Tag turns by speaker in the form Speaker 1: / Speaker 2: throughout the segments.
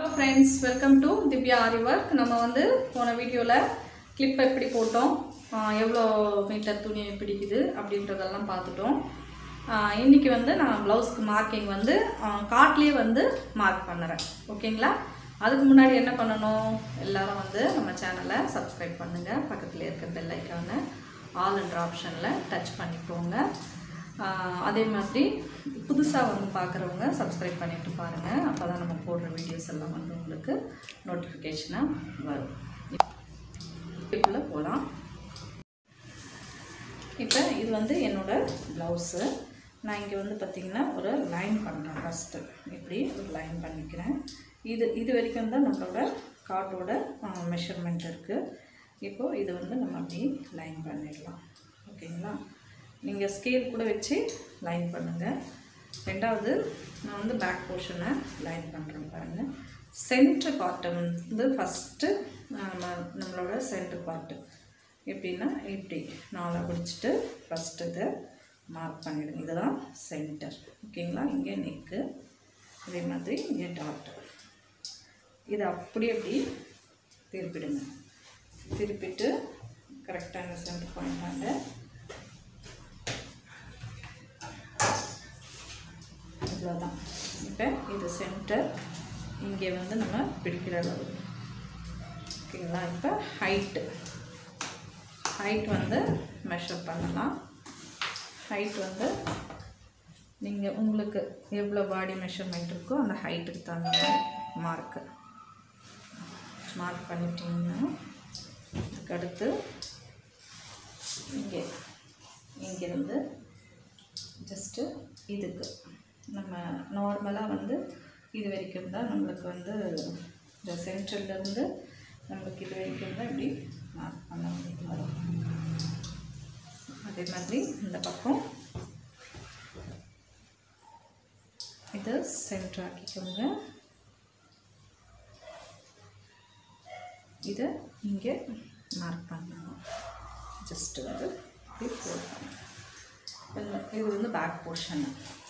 Speaker 1: Hello friends, welcome to Metre Aari Work. நம்ம வந்து போன வீடியோல கிளிப் எப்படி போட்டோம், எவ்வளோ மீட்டர் துணி பிடிக்குது அப்படின்றதெல்லாம் பார்த்துட்டோம். இன்னைக்கு வந்து நான் ப்ளவுஸ்க்கு மார்க்கிங் வந்து காட்லயே வந்து மார்க் பண்ணுறேன். ஓகேங்களா? அதுக்கு முன்னாடி என்ன பண்ணணும், எல்லாரும் வந்து நம்ம சேனலை சப்ஸ்கிரைப் பண்ணுங்க. பக்கத்தில் இருக்க பெல் ஐகானை ஆல் என்ற ஆப்ஷனில் டச் பண்ணிக்கோங்க. அதே மாதிரி புதுசாக வந்து பார்க்குறவங்க சப்ஸ்கிரைப் பண்ணிட்டு பாருங்கள். அப்போ தான் நம்ம போடுற வீடியோஸ் எல்லாம் வந்து உங்களுக்கு நோட்டிஃபிகேஷனாக வரும். இதுக்குள்ளே போகலாம். இப்போ இது வந்து என்னோடய ப்ளவுஸு. நான் இங்கே வந்து பார்த்திங்கன்னா ஒரு லைன் பண்ணுறேன். ஃபஸ்ட்டு இப்படி ஒரு லைன் பண்ணிக்கிறேன். இது வரைக்கும் தான் நம்மளோட காட்டோட மெஷர்மெண்ட் இருக்குது. இப்போது இது வந்து நம்ம அப்படி லைன் பண்ணிடலாம். ஓகேங்களா? நீங்கள் ஸ்கேல் கூட வச்சு லைன் பண்ணுங்கள். ரெண்டாவது நான் வந்து பேக் போர்ஷனை லைன் பண்ணுறேன் பாருங்கள். சென்ட்ரு பார்ட்டை வந்து ஃபஸ்ட்டு நம்மளோட சென்ட்ரு பார்ட்டு எப்படின்னா இப்படி நாளாக பிடிச்சிட்டு ஃபஸ்ட்டு இதை மார்க் பண்ணிவிடுங்க. இதுதான் சென்டர். ஓகேங்களா? இங்கே நெக்கு, அதே மாதிரி இங்கே டாட்டு. இதை அப்படி திருப்பிடுங்க. திருப்பிட்டு கரெக்டான சென்டர் பாயிண்டாங்க இவ்வளோதான். இப்போ இது சென்டர், இங்கே வந்து நம்ம பிடிக்கிற அளவு. ஓகேங்களா? இப்போ ஹைட் வந்து மெஷர் பண்ணலாம். ஹைட் வந்து நீங்கள் உங்களுக்கு எவ்வளோ பாடி மெஷர்மெண்ட் இருக்கோ அந்த ஹைட்டுக்கு தகுந்த மார்க் பண்ணிட்டீங்கன்னா அதுக்கடுத்து இங்கேருந்து ஜஸ்ட்டு இதுக்கு நம்ம நார்மலாக வந்து இது வரைக்கும் தான் நம்மளுக்கு வந்து இந்த சென்ட்ரல்லேருந்து நம்மளுக்கு இது வரைக்கும் தான் இப்படி மார்க் பண்ண முடியும். அதே மாதிரி இந்த பக்கம் இது சென்டர் ஆக்கிக்கோங்க. இதை இங்கே மார்க் பண்ணணும். ஜஸ்ட்டு வந்து இப்படி போடணும். இது வந்து பேக் போர்ஷன்.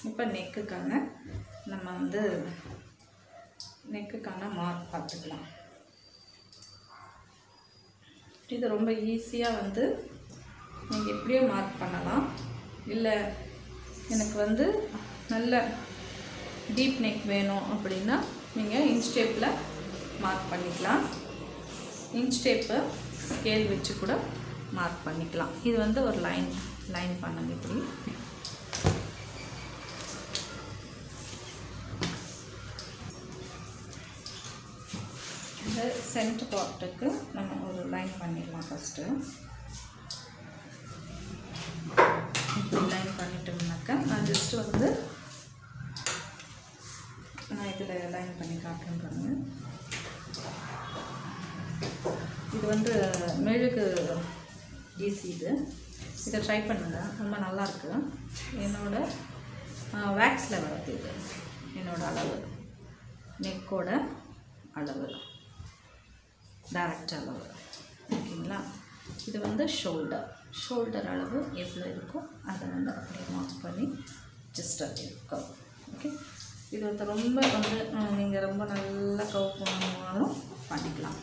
Speaker 1: இப்போ நெக்குக்கான நம்ம வந்து நெக்குக்கான மார்க் பார்த்துக்கலாம். இது ரொம்ப ஈஸியாக வந்து நீங்கள் எப்படியோ மார்க் பண்ணலாம். இல்லை எனக்கு வந்து நல்ல டீப் நெக் வேணும் அப்படின்னா நீங்கள் இன்ச் டேப்பில் மார்க் பண்ணிக்கலாம். இன்ச் டேப்பு ஸ்கேல் வச்சு கூட மார்க் பண்ணிக்கலாம். இது வந்து ஒரு லைன் பண்ணுங்க. இப்படி இந்த சென்டர் பார்ட்டுக்கு நம்ம ஒரு லைன் பண்ணிடலாம். ஃபஸ்ட்டு இப்படி லைன் பண்ணிட்டோம்னாக்கா நான் ஜஸ்ட்டு வந்து நான் இதில் லைன் பண்ணி காட்டுறேன் பாருங்க. இது வந்து மெழுகு ஈஸி. இதை ட்ரை பண்ணுங்கள், ரொம்ப நல்லாயிருக்கு. என்னோடய வேக்ஸில் வரது இது என்னோடய அளவு, நெக்கோட அளவு, டைரக்ட் அளவு. ஓகேங்களா? இது வந்து ஷோல்டர் அளவு எவ்வளோ இருக்கோ அதை வந்து அப்படியே மார்க் பண்ணி ஜஸ்ட் அப்படி கவ். ஓகே? இது வந்து ரொம்ப வந்து நீங்கள் ரொம்ப நல்லா கவ் பண்ணணும்னாலும் பண்ணிக்கலாம்.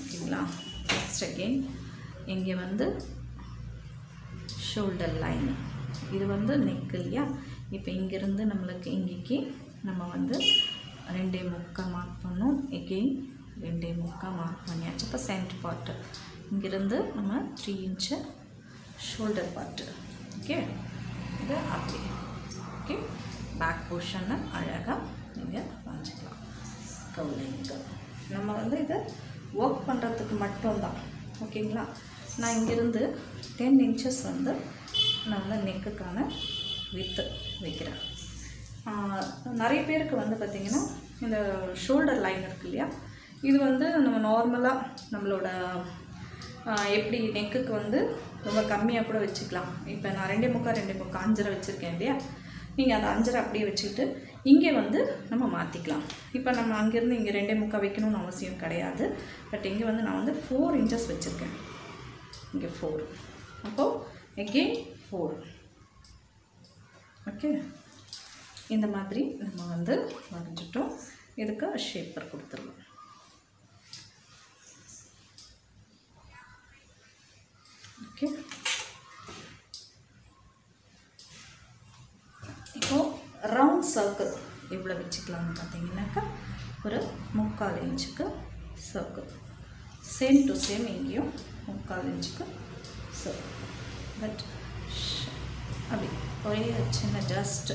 Speaker 1: ஓகேங்களா? நெக்ஸ்ட் அகெயின் இங்கே வந்து ஷோல்டர் லைன், இது வந்து நெக் இல்லையா? இப்போ இங்கேருந்து நம்மளுக்கு இங்கேக்கு நம்ம வந்து 2.75 மார்க் பண்ணோம். எகெயின் 2.75 மார்க் பண்ணியாச்சு. இப்போ சென்டர் பார்ட்டு இங்கேருந்து நம்ம 3 இன்ச்சு ஷோல்டர் பார்ட்டு. ஓகே? இது அப்படி. ஓகே? பேக் போர்ஷனை அழகாக நீங்கள் வரைஞ்சிக்கலாம். கவுலிங்க நம்ம வந்து இதை ஒர்க் பண்ணுறதுக்கு மட்டும்தான். ஓகேங்களா? நான் இங்கேருந்து 10 இன்ச்சஸ் வந்து நான் வந்து நெக்குக்கான வித்து வைக்கிறேன். நிறைய பேருக்கு வந்து பார்த்திங்கன்னா இந்த ஷோல்டர் லைன் இருக்குது இல்லையா, இது வந்து நம்ம நார்மலாக நம்மளோட எப்படி நெக்குக்கு வந்து ரொம்ப கம்மியாக கூட வச்சுக்கலாம். இப்போ நான் 2.75 5.5 வச்சுருக்கேன் இல்லையா, நீங்கள் அந்த 5.5 அப்படியே வச்சுக்கிட்டு இங்கே வந்து நம்ம மாற்றிக்கலாம். இப்போ நம்ம அங்கேருந்து இங்கே 2.75 வைக்கணும்னு அவசியம் கிடையாது. பட் இங்கே வந்து நான் வந்து 4 இன்ச்சஸ் வச்சுருக்கேன். இங்கே 4, அப்போது எகெயின் 4. ஓகே? இந்த மாதிரி நம்ம வந்து வரைஞ்சிட்டோம். இதுக்கு ஷேப்பர் கொடுத்துடலாம். ஓகே, இப்போது ரவுண்ட் சர்க்கிள் எவ்வளோ வச்சுக்கலாம்னு பார்த்தீங்கன்னாக்கா ஒரு 3/4 இன்ச்சுக்கு சர்க்கிள், சேம் டு சேம் இங்கேயும் 3/4 இன்ச்சுக்கு சர்க்கிள். பட் அப்படி ஒரே சின்ன just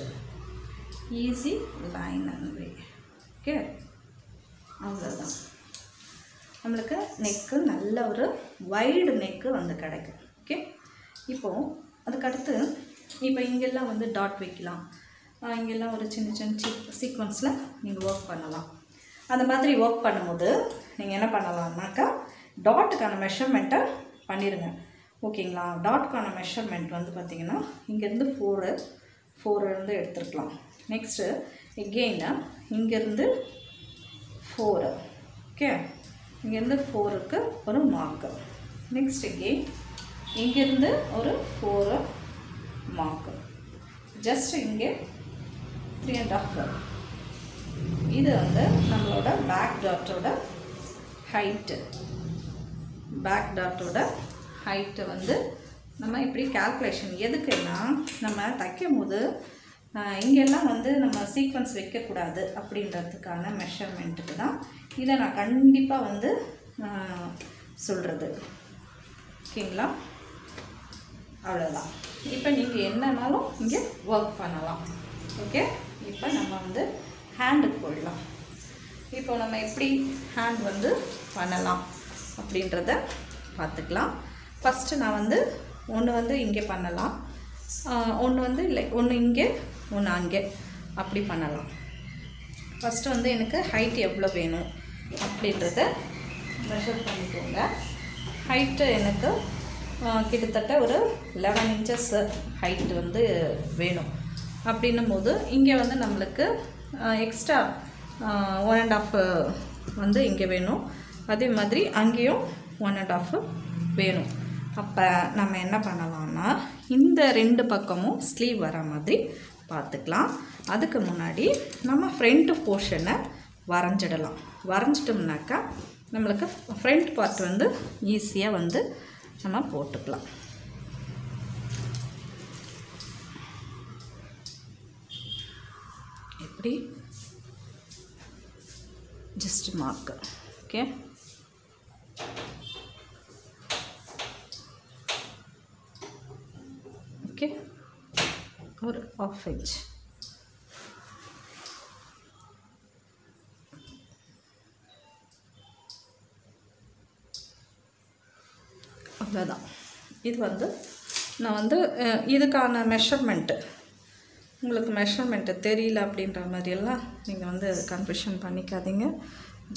Speaker 1: easy line and way. Okay, அவ்வளோதான். நம்மளுக்கு நெக்கு நல்ல ஒரு வைடு நெக்கு வந்து கிடைக்கும். ஓகே, இப்போது அதுக்கடுத்து இப்போ இங்கெல்லாம் வந்து டாட் வைக்கலாம், இங்கெல்லாம் ஒரு சின்ன சின்ன சீக்வன்ஸில் நீங்கள் ஒர்க் பண்ணலாம். அந்த மாதிரி ஒர்க் பண்ணும்போது நீங்கள் என்ன பண்ணலாம்னாக்கா டாட்டுக்கான மெஷர்மெண்ட்டை பண்ணிடுங்க. ஓகேங்களா? டாட்டுக்கான மெஷர்மெண்ட் வந்து பார்த்திங்கன்னா இங்கேருந்து 4 இருந்து எடுத்துருக்கலாம். நெக்ஸ்ட்டு எகெயின் இங்கேருந்து 4, ஓகே, இங்கேருந்து 4க்கு ஒரு மார்க்கு. நெக்ஸ்ட் எகெயின் இங்கேருந்து ஒரு 4 மார்க்கு. ஜஸ்ட் இங்கே 3.5. இது வந்து நம்மளோட பேக் டாட்டோட ஹைட்டு. பேக் டாட்டோட ஹைட்டு வந்து நம்ம இப்படி கால்குலேஷன் எதுக்குன்னா நம்ம தைக்கும் போது இங்கெல்லாம் வந்து நம்ம சீக்வன்ஸ் வைக்கக்கூடாது அப்படின்றதுக்கான மெஷர்மெண்ட்டுக்கு தான் இதை நான் கண்டிப்பாக வந்து சொல்கிறது. ஓகேங்களா? அவ்வளோதான். இப்போ நீங்கள் என்னன்னாலும் இங்கே ஒர்க் பண்ணலாம். ஓகே, இப்போ நம்ம வந்து ஹேண்டுக்கு போயிடலாம். இப்போ நம்ம எப்படி ஹேண்ட் வந்து பண்ணலாம் அப்படின்றத பார்த்துக்கலாம். ஃபஸ்ட்டு நான் வந்து ஒன்று வந்து இங்கே பண்ணலாம், ஒன்று வந்து இல்லை, ஒன்று இங்கே ஒன்று அங்கே அப்படி பண்ணலாம். ஃபஸ்ட்டு வந்து எனக்கு ஹைட் எவ்வளோ வேணும் அப்படின்றத மெஷர் பண்ணிக்கோங்க. ஹைட்டு எனக்கு கிட்டத்தட்ட ஒரு 11 inches ஹைட்டு வந்து வேணும். அப்படின்னும் போது இங்கே வந்து நம்மளுக்கு எக்ஸ்ட்ரா 1.5 வந்து இங்கே வேணும். அதே மாதிரி அங்கேயும் 1.5 வேணும். அப்போ நம்ம என்ன பண்ணலாம்னா இந்த 2 பக்கமும் ஸ்லீவ் வர மாதிரி பார்த்துக்கலாம். அதுக்கு முன்னாடி நம்ம ஃப்ரண்ட் போர்ஷனை வரைஞ்சிடலாம். வரைஞ்சிட்டோம்னாக்கா நம்மளுக்கு ஃப்ரண்ட் பார்ட் வந்து ஈஸியாக வந்து நம்ம போட்டுக்கலாம். எப்படி ஜஸ்ட் மார்க். ஓகே, ஓகே, ஒரு 1/2 inch. அவ்வளோதான். இது வந்து நான் வந்து இதுக்கான மெஷர்மெண்ட்டு உங்களுக்கு மெஷர்மெண்ட்டு தெரியல அப்படின்ற மாதிரியெல்லாம் நீங்கள் வந்து கன்ஃபியூஷன் பண்ணிக்காதீங்க.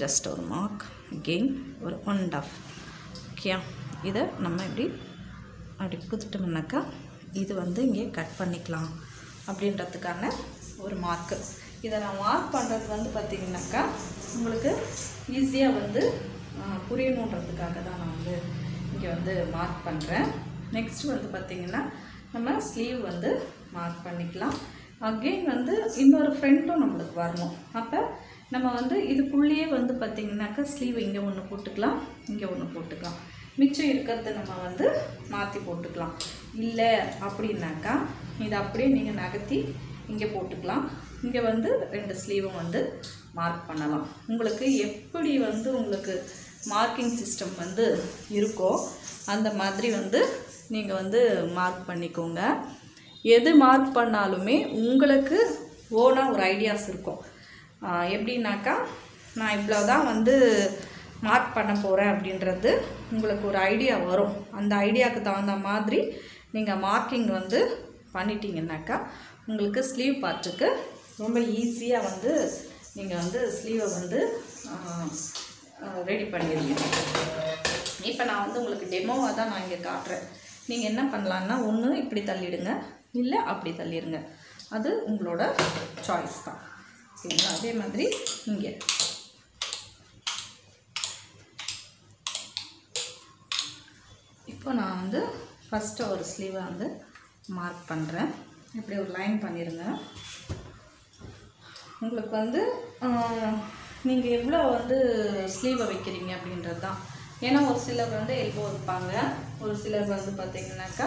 Speaker 1: ஜஸ்ட் ஒரு மார்க், அகெயின் ஒரு 1.5. ஓகே, இதை நம்ம அப்படி குத்துட்டோம்னாக்கா இது வந்து இங்கே கட் பண்ணிக்கலாம் அப்படின்றதுக்கான ஒரு மார்க்கு. இதை நான் மார்க் பண்ணுறது வந்து பார்த்திங்கனாக்கா உங்களுக்கு ஈஸியாக வந்து புரியணுன்றதுக்காக தான் நான் வந்து இங்கே வந்து மார்க் பண்ணுறேன். நெக்ஸ்ட் வந்து பார்த்திங்கன்னா நம்ம ஸ்லீவ் வந்து மார்க் பண்ணிக்கலாம். அகெயின் வந்து இன்னொரு ஃப்ரண்ட்டும் நம்மளுக்கு வரணும். அப்போ நம்ம வந்து இதுக்குள்ளேயே வந்து பார்த்திங்கனாக்கா ஸ்லீவ் இங்கே ஒன்று போட்டுக்கலாம், இங்கே ஒன்று போட்டுக்கலாம். மிச்சம் இருக்கிறத நம்ம வந்து மாற்றி போட்டுக்கலாம். இல்லை அப்படின்னாக்கா இதை அப்படியே நீங்கள் நகர்த்தி இங்கே போட்டுக்கலாம். இங்கே வந்து 2 ஸ்லீவும் வந்து மார்க் பண்ணலாம். உங்களுக்கு எப்படி வந்து உங்களுக்கு மார்க்கிங் சிஸ்டம் வந்து இருக்கோ அந்த மாதிரி வந்து நீங்கள் வந்து மார்க் பண்ணிக்கோங்க. எது மார்க் பண்ணாலுமே உங்களுக்கு ஓனாக ஒரு ஐடியாஸ் இருக்கும். எப்படின்னாக்கா நான் இவ்வளோ தான் வந்து மார்க் பண்ண போகிறேன் அப்படின்றது உங்களுக்கு ஒரு ஐடியா வரும். அந்த ஐடியாவுக்கு தகுந்த மாதிரி நீங்கள் மார்க்கிங் வந்து பண்ணிட்டீங்கன்னாக்கா உங்களுக்கு ஸ்லீவ் பார்ட்டுக்கு ரொம்ப ஈஸியாக வந்து நீங்கள் வந்து ஸ்லீவை வந்து ரெடி பண்ணிடுவீங்க. இப்போ நான் வந்து உங்களுக்கு டெமோவாக தான் நான் இங்கே காட்டுறேன். நீங்கள் என்ன பண்ணலான்னா ஒன்று இப்படி தள்ளிடுங்க, இல்லை அப்படி தள்ளிடுங்க. அது உங்களோட சாய்ஸ் தான். சரிங்களா? அதே மாதிரி இங்கே இப்போ நான் வந்து ஃபஸ்ட்டு ஒரு ஸ்லீவை வந்து மார்க் பண்ணுறேன். இப்படி ஒரு லைன் பண்ணிடுங்க. உங்களுக்கு வந்து நீங்கள் எவ்வளோ வந்து ஸ்லீவை வைக்கிறீங்க அப்படின்றது தான். ஏன்னா ஒரு சிலர் வந்து எல்போ வைப்பாங்க, ஒரு சிலர் வந்து பார்த்திங்கனாக்கா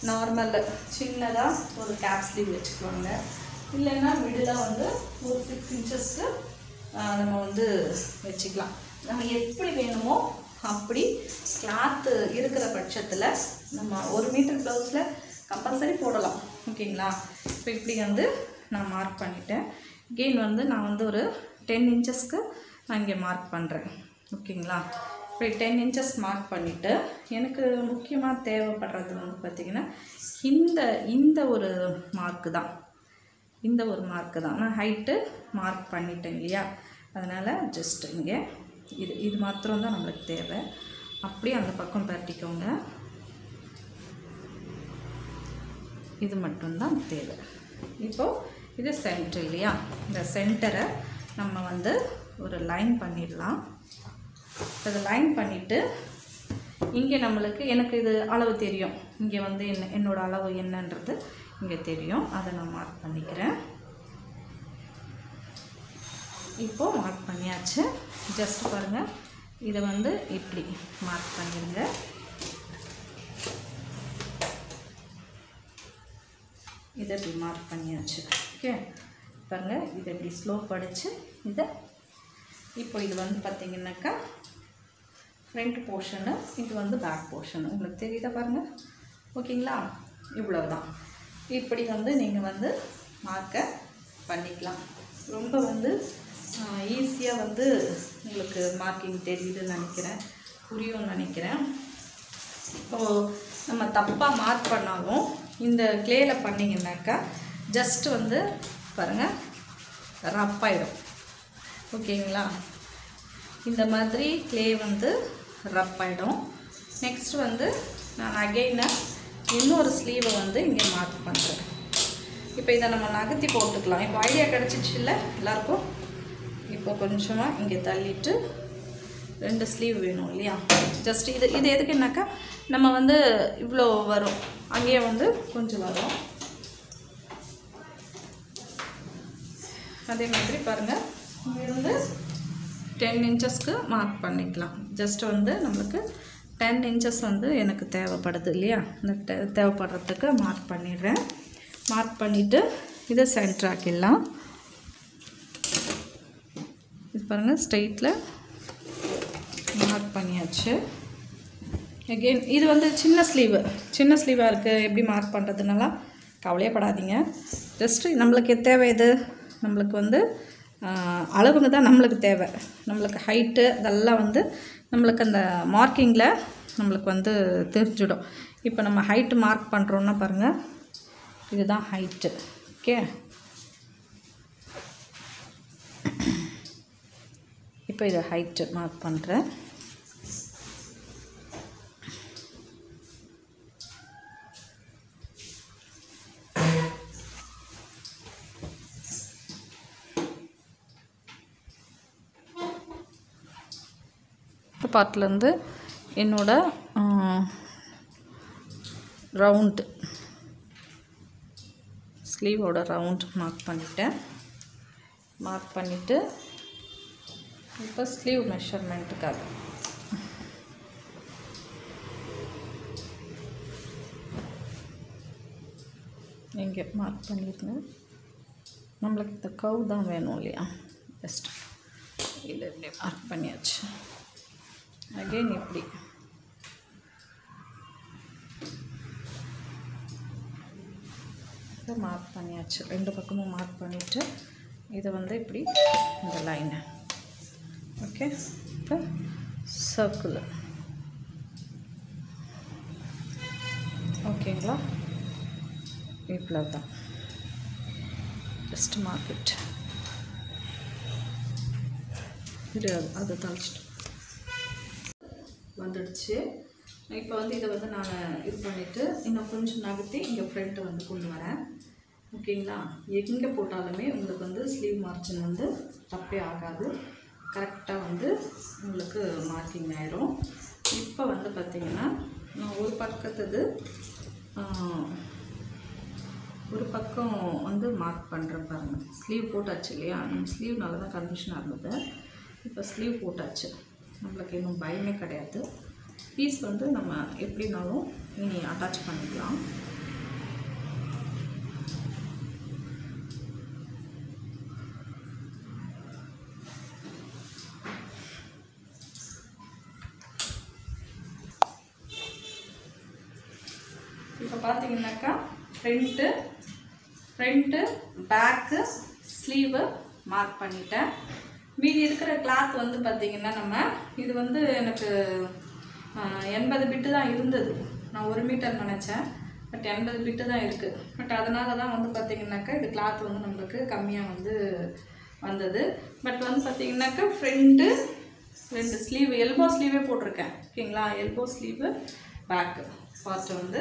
Speaker 1: நார்மல் சின்னதாக ஒரு கேப் ஸ்லீவ் வச்சுக்குவாங்க. இல்லைன்னா மிடிலாக வந்து ஒரு 6 இன்ச்சஸ்க்கு நம்ம வந்து வச்சுக்கலாம். நம்ம எப்படி வேணுமோ அப்படி கிளாத்து இருக்கிற பட்சத்தில் நம்ம 1 மீட்டர் ப்ளவுஸில் கம்பல்சரி போடலாம். ஓகேங்களா? இப்போ இப்படி வந்து நான் மார்க் பண்ணிட்டேன். கெயின் வந்து நான் வந்து ஒரு 10 இன்ச்சஸ்க்கு நான் இங்கே மார்க் பண்ணுறேன். ஓகேங்களா? இப்படி 10 இன்ச்சஸ் மார்க் பண்ணிவிட்டு எனக்கு முக்கியமாக தேவைப்படுறது வந்து பார்த்திங்கன்னா இந்த ஒரு மார்க்கு தான். இந்த ஒரு மார்க்கு தான் நான் ஹைட்டு மார்க் பண்ணிட்டேன் இல்லையா? அதனால் ஜஸ்ட் இங்கே இது மாத்திரம் தான் நம்மளுக்கு தேவை. அப்படியே அந்த பக்கம் பரட்டிக்கோங்க. இது மட்டும்தான் தேவை. இப்போது இது சென்டர் இல்லையா? இந்த சென்டரை நம்ம வந்து ஒரு லைன் பண்ணிடலாம். அதை லைன் பண்ணிவிட்டு இங்கே நம்மளுக்கு எனக்கு இது அளவு தெரியும். இங்கே வந்து என்னோடய அளவு என்னன்றது இங்கே தெரியும். அதை நான் மார்க் பண்ணிக்கிறேன். இப்போது மார்க் பண்ணியாச்சு. ஜஸ்ட் பாருங்கள், இதை வந்து இப்படி மார்க் பண்ணிடுங்க. இதை இப்படி மார்க் பண்ணியாச்சு. ஓகே, பாருங்கள், இதை இப்படி ஸ்லோப் அடித்து இதை இப்போ இது வந்து பார்த்திங்கனாக்கா ஃப்ரண்ட் போர்ஷனு, இது வந்து பேக் போர்ஷனு. உங்களுக்கு தெரியுதா பாருங்கள்? ஓகேங்களா? இவ்வளவுதான். இப்படி வந்து நீங்கள் வந்து மார்க்கை பண்ணிக்கலாம். ரொம்ப வந்து ஈஸியாக வந்து உங்களுக்கு மார்க்கிங் தெரியுதுன்னு நினைக்கிறேன், புரியும்னு நினைக்கிறேன். இப்போது நம்ம தப்பாக மார்க் பண்ணாலும் இந்த க்ளேயில் பண்ணிங்கனாக்கா ஜஸ்ட் வந்து பாருங்கள் ரஃப் ஆகிடும். ஓகேங்களா? இந்த மாதிரி க்ளே வந்து ரஃப் ஆகிடும். நெக்ஸ்ட் வந்து நான் அகெயினாக இன்னொரு ஸ்லீவை வந்து இங்கே மார்க் பண்ணுறேன். இப்போ இதை நம்ம நகர்த்தி போட்டுக்கலாம். இப்போ ஐடியா கிடச்சிச்சு இல்லை எல்லாருக்கும்? இப்போ கொஞ்சமாக இங்கே தள்ளிட்டு 2 ஸ்லீவ் வேணும் இல்லையா? ஜஸ்ட் இது எதுக்குன்னாக்கா நம்ம வந்து இவ்வளோ வரும், அங்கேயே வந்து கொஞ்சம் வரும். அதே மாதிரி பாருங்கள், இங்கேருந்து 10 இன்ச்சஸ்க்கு மார்க் பண்ணிக்கலாம். ஜஸ்ட் வந்து நம்மளுக்கு 10 இன்ச்சஸ் வந்து எனக்கு தேவைப்படுது இல்லையா? இந்த தேவைப்படுறதுக்கு மார்க் பண்ணிடுறேன். மார்க் பண்ணிவிட்டு இதை சென்டர் ஆக்கிடலாம். இது பாருங்கள், ஸ்ட்ரெயிட்டில் மார்க் பண்ணியாச்சு. அகெயின் இது வந்து சின்ன ஸ்லீவாக இருக்குது. எப்படி மார்க் பண்ணுறதுனால கவலையப்படாதீங்க. ஜஸ்ட்டு நம்மளுக்கு தேவை இது, நம்மளுக்கு வந்து அளவுங்க தான் நம்மளுக்கு தேவை. நம்மளுக்கு ஹைட்டு அதெல்லாம் வந்து நம்மளுக்கு அந்த மார்க்கிங்கில் நம்மளுக்கு வந்து தெரிஞ்சிடும். இப்போ நம்ம ஹைட்டு மார்க் பண்ணுறோன்னா பாருங்கள், இதுதான் ஹைட்டு. ஓகே, இப்போ இதை ஹைட்டு மார்க் பண்ணுறேன். இந்த பார்ட்லேருந்து என்னோட ரவுண்டு ஸ்லீவோட ரவுண்ட் மார்க் பண்ணிட்டேன். மார்க் பண்ணிவிட்டு இப்போ ஸ்லீவ் மெஷர்மெண்ட்டுக்காக இங்கே மார்க் பண்ணியிருந்தேன். நம்மளுக்கு இந்த கவ் தான் வேணும் இல்லையா? ஜஸ்ட் இதை இப்படி மார்க் பண்ணியாச்சு. அகெயின் இப்படி இதை மார்க் பண்ணியாச்சு. 2 பக்கமும் மார்க் பண்ணிவிட்டு இதை வந்து இப்படி இந்த லைனை ஓகே. இப்போ சர்க்கிள் ஓகேங்களா? இவ்வளோ தான். Just mark it. இது அதை தழிச்சிட்டு வந்துடுச்சு. இப்போ வந்து இதை வந்து நான் இது பண்ணிவிட்டு இன்னும் கொஞ்சம் நகர்த்தி இங்கே ஃப்ரண்ட்டை வந்து கொண்டு வரேன். ஓகேங்களா? எங்கே போட்டாலுமே உங்களுக்கு வந்து ஸ்லீவ் மார்ஜின் வந்து தப்பே ஆகாது. கரெக்டாக வந்து உங்களுக்கு மார்க்கிங் ஆயிரும். இப்போ வந்து பார்த்திங்கன்னா நான் ஒரு பக்கத்துக்கு ஒரு பக்கம் வந்து மார்க் பண்ணுறேன் பாருங்கள். ஸ்லீவ் போட்டாச்சு இல்லையா? நம்ம ஸ்லீவ்னால தான் கன்ஃபியூஷனாக இருந்தது. இப்போ ஸ்லீவ் போட்டாச்சு, நம்மளுக்கு இன்னும் பயமே கிடையாது. பீஸ் வந்து நம்ம எப்படினாலும் இனி அட்டாச் பண்ணிக்கலாம். இப்போ பார்த்தீங்கன்னாக்கா ஃப்ரண்ட்டு பேக்கு ஸ்லீவு மார்க் பண்ணிட்டேன். மீதி இருக்கிற கிளாத் வந்து பார்த்திங்கன்னா நம்ம இது வந்து எனக்கு 80 பிட்டு தான் இருந்தது. நான் 1 மீட்டர் நினச்சேன், பட் 80 பிட்டு தான் இருக்குது. பட் அதனால தான் வந்து பார்த்திங்கனாக்கா இது கிளாத் வந்து நம்மளுக்கு கம்மியாக வந்து வந்தது. பட் வந்து பார்த்திங்கனாக்கா ஃப்ரண்ட்டு 2 ஸ்லீவ் எல்போ ஸ்லீவே போட்டிருக்கேன். ஓகேங்களா? எல்போ ஸ்லீவு பேக்கு பார்ட் வந்து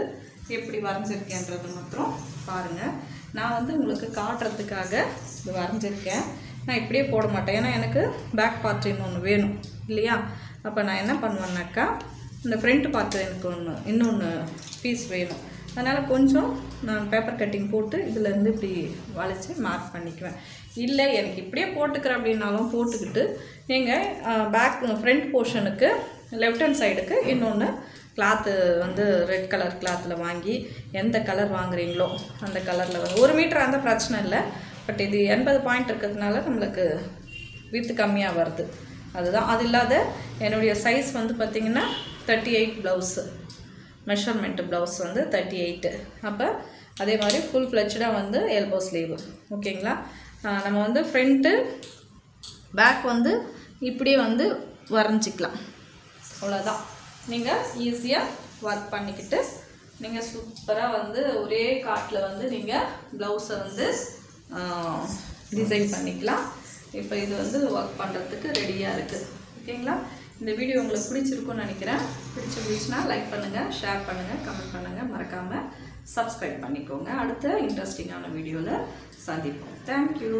Speaker 1: எப்படி வரைஞ்சிருக்கேன்றது மாத்திரம் பாருங்கள். நான் வந்து உங்களுக்கு காட்டுறதுக்காக இது வரைஞ்சிருக்கேன். நான் இப்படியே போட மாட்டேன், ஏன்னா எனக்கு பேக் பார்ட் இன்னொன்று வேணும் இல்லையா? அப்போ நான் என்ன பண்ணுவேன்னாக்கா இந்த ஃப்ரண்ட் பார்ட் எனக்கு இன்னொன்று பீஸ் வேணும். அதனால் கொஞ்சம் நான் பேப்பர் கட்டிங் போட்டு இதிலேருந்து இப்படி வளைச்சி மார்க் பண்ணிக்குவேன். இல்லை எனக்கு இப்படியே போட்டுக்கிறேன் அப்படின்னாலும் போட்டுக்கிட்டு நீங்கள் பேக் ஃப்ரண்ட் போர்ஷனுக்கு லெஃப்ட் ஹேண்ட் சைடுக்கு இன்னொன்று கிளாத்து வந்து ரெட் கலர் கிளாத்தில் வாங்கி எந்த கலர் வாங்குறீங்களோ அந்த கலரில் வந்து 1 மீட்டர் அந்த பிரச்சனை இல்லை. பட் இது 80 பாயிண்ட் இருக்கிறதுனால நம்மளுக்கு வித்து கம்மியாக வருது. அதுதான். அது இல்லாத என்னுடைய சைஸ் வந்து பார்த்திங்கன்னா 38 ப்ளவுஸு, மெஷர்மெண்ட்டு ப்ளவுஸ் வந்து 38. அப்போ அதே மாதிரி ஃபுல் ஃப்ளெட்ஜாக வந்து எல்போ ஸ்லீவு. ஓகேங்களா? நம்ம வந்து ஃப்ரண்ட்டு பேக் வந்து இப்படியே வந்து வரைஞ்சிக்கலாம். அவ்வளோதான். நீங்கள் ஈஸியாக ஒர்க் பண்ணிக்கிட்டு நீங்கள் சூப்பராக வந்து ஒரே காட்டில் வந்து நீங்கள் ப்ளவுஸை வந்து டிசைன் பண்ணிக்கலாம். இப்போ இது வந்து ஒர்க் பண்ணுறதுக்கு ரெடியாக இருக்குது. ஓகேங்களா? இந்த வீடியோ உங்களுக்கு பிடிச்சிருக்குன்னு நினைக்கிறேன். பிடிச்சிருந்துச்சுன்னா லைக் பண்ணுங்கள், ஷேர் பண்ணுங்கள், கமெண்ட் பண்ணுங்கள், மறக்காமல் சப்ஸ்கிரைப் பண்ணிக்கோங்க. அடுத்த இன்ட்ரெஸ்டிங்கான வீடியோவில் சந்திப்போம். தேங்க்யூ.